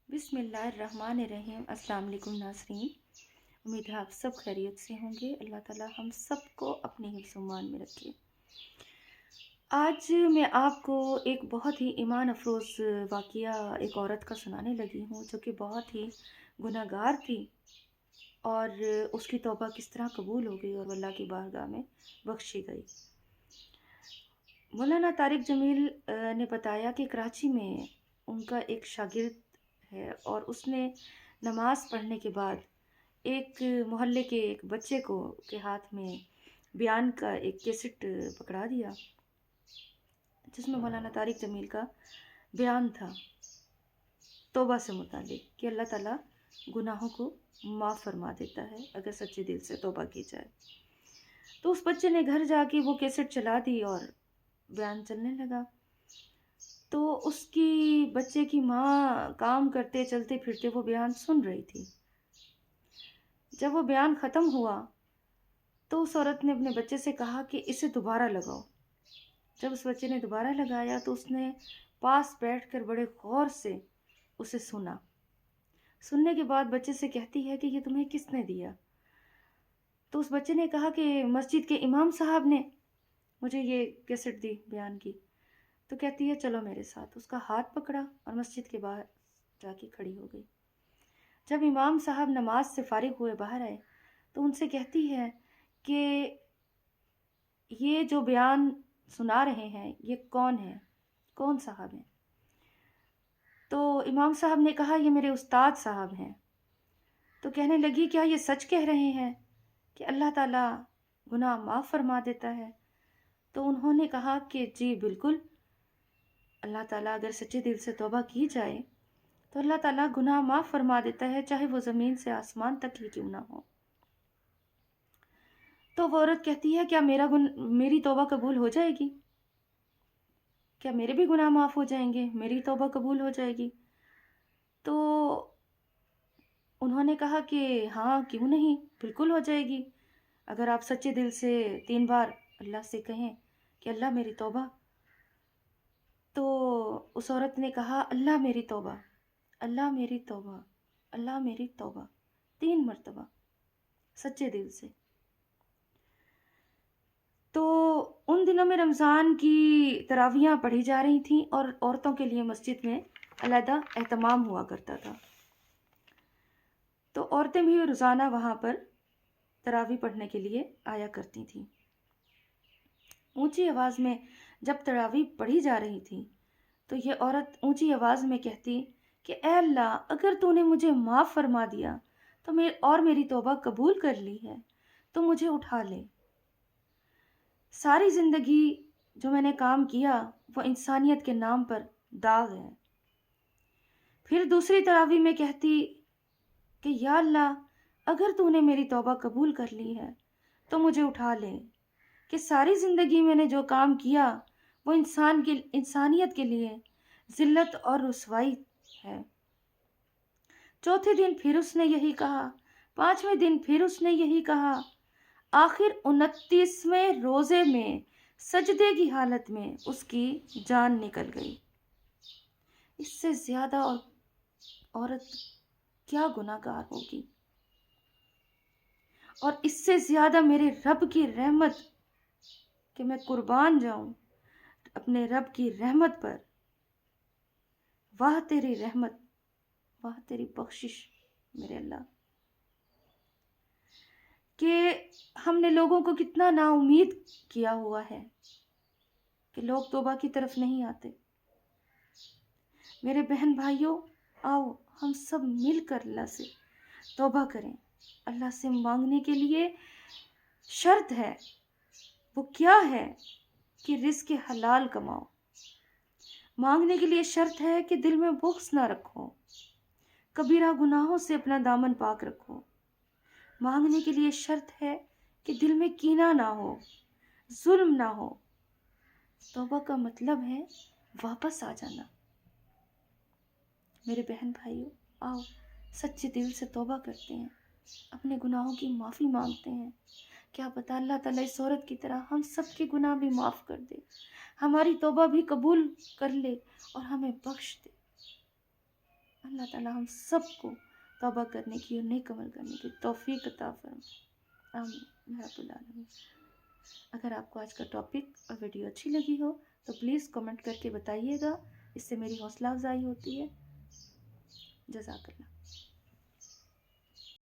بسم اللہ الرحمن الرحیم۔ السلام علیکم ناظرین، امید ہے آپ سب خیریت سے ہوں گے۔ اللہ تعالیٰ ہم سب کو اپنے حفظ و امان میں رکھے۔ آج میں آپ کو ایک بہت ہی ایمان افروز واقعہ ایک عورت کا سنانے لگی ہوں جو کہ بہت ہی گناہ گار تھی، اور اس کی توبہ کس طرح قبول ہو گئی اور اللہ کی بارگاہ میں بخشی گئی۔ مولانا طارق جمیل نے بتایا کہ کراچی میں ان کا ایک شاگرد ہے، اور اس نے نماز پڑھنے کے بعد ایک محلے کے ایک بچے کے ہاتھ میں بیان کا ایک کیسٹ پکڑا دیا، جس میں مولانا طارق جمیل کا بیان تھا توبہ سے متعلق کہ اللہ تعالیٰ گناہوں کو معاف فرما دیتا ہے اگر سچے دل سے توبہ کی جائے۔ تو اس بچے نے گھر جا کے وہ کیسٹ چلا دی اور بیان چلنے لگا۔ تو اس کی بچے کی ماں کام کرتے چلتے پھرتے وہ بیان سن رہی تھی۔ جب وہ بیان ختم ہوا تو اس عورت نے اپنے بچے سے کہا کہ اسے دوبارہ لگاؤ۔ جب اس بچے نے دوبارہ لگایا تو اس نے پاس بیٹھ کر بڑے غور سے اسے سنا۔ سننے کے بعد بچے سے کہتی ہے کہ یہ تمہیں کس نے دیا؟ تو اس بچے نے کہا کہ مسجد کے امام صاحب نے مجھے یہ کیسٹ دی بیان کی۔ تو کہتی ہے چلو میرے ساتھ۔ اس کا ہاتھ پکڑا اور مسجد کے باہر جا کے کھڑی ہو گئی۔ جب امام صاحب نماز سے فارغ ہوئے باہر آئے تو ان سے کہتی ہے کہ یہ جو بیان سنا رہے ہیں یہ کون ہے، کون صاحب ہیں؟ تو امام صاحب نے کہا یہ میرے استاد صاحب ہیں۔ تو کہنے لگی کیا یہ سچ کہہ رہے ہیں کہ اللہ تعالیٰ گناہ معاف فرما دیتا ہے؟ تو انہوں نے کہا کہ جی بالکل، اللہ تعالیٰ اگر سچے دل سے توبہ کی جائے تو اللہ تعالیٰ گناہ معاف فرما دیتا ہے، چاہے وہ زمین سے آسمان تک ہی کیوں نہ ہو۔ تو وہ عورت کہتی ہے کیا میری توبہ قبول ہو جائے گی؟ کیا میرے بھی گناہ معاف ہو جائیں گے؟ میری توبہ قبول ہو جائے گی؟ تو انہوں نے کہا کہ ہاں کیوں نہیں، بالکل ہو جائے گی، اگر آپ سچے دل سے 3 بار اللہ سے کہیں کہ اللہ میری توبہ۔ تو اس عورت نے کہا اللہ میری توبہ، اللہ میری توبہ، اللہ میری توبہ، 3 مرتبہ سچے دل سے۔ تو ان دنوں میں رمضان کی تراویحاں پڑھی جا رہی تھیں اور عورتوں کے لیے مسجد میں علیحدہ اہتمام ہوا کرتا تھا۔ تو عورتیں بھی روزانہ وہاں پر تراویح پڑھنے کے لیے آیا کرتی تھیں۔ اونچی آواز میں جب تراویح پڑھی جا رہی تھی تو یہ عورت اونچی آواز میں کہتی کہ اے اللہ اگر تو نے مجھے معاف فرما دیا تو میری توبہ قبول کر لی ہے تو مجھے اٹھا لے۔ ساری زندگی جو میں نے کام کیا وہ انسانیت کے نام پر داغ ہے۔ پھر دوسری تراویح میں کہتی کہ یا اللہ اگر تو نے میری توبہ قبول کر لی ہے تو مجھے اٹھا لے، کہ ساری زندگی میں نے جو کام کیا وہ انسانیت کے لیے ذلت اور رسوائی ہے۔ چوتھے دن پھر اس نے یہی کہا، 5ویں دن پھر اس نے یہی کہا، آخر 29ویں روزے میں سجدے کی حالت میں اس کی جان نکل گئی۔ اس سے زیادہ عورت کیا گناہ گار ہوگی؟ اور اس سے زیادہ میرے رب کی رحمت کہ میں قربان جاؤں اپنے رب کی رحمت پر۔ واہ تیری رحمت، واہ تیری بخشش میرے اللہ، کہ ہم نے لوگوں کو کتنا نا امید کیا ہوا ہے کہ لوگ توبہ کی طرف نہیں آتے۔ میرے بہن بھائیوں، آؤ ہم سب مل کر اللہ سے توبہ کریں۔ اللہ سے مانگنے کے لیے شرط ہے، وہ کیا ہے کہ رزق حلال کماؤ۔ مانگنے کے لیے شرط ہے کہ دل میں بغض نہ رکھو، کبیرہ گناہوں سے اپنا دامن پاک رکھو۔ مانگنے کے لیے شرط ہے کہ دل میں کینہ نہ ہو، ظلم نہ ہو۔ توبہ کا مطلب ہے واپس آ جانا۔ میرے بہن بھائیوں، آؤ سچے دل سے توبہ کرتے ہیں، اپنے گناہوں کی معافی مانگتے ہیں۔ کیا پتہ اللہ تعالیٰ اس عورت کی طرح ہم سب کے گناہ بھی معاف کر دے، ہماری توبہ بھی قبول کر لے اور ہمیں بخش دے۔ اللہ تعالیٰ ہم سب کو توبہ کرنے کی اور نیک عمل کرنے کی توفیق عطا فرمائے، آمین یا رب العالمین۔ اگر آپ کو آج کا ٹاپک اور ویڈیو اچھی لگی ہو تو پلیز کمنٹ کر کے بتائیے گا، اس سے میری حوصلہ افزائی ہوتی ہے۔ جزاک اللہ۔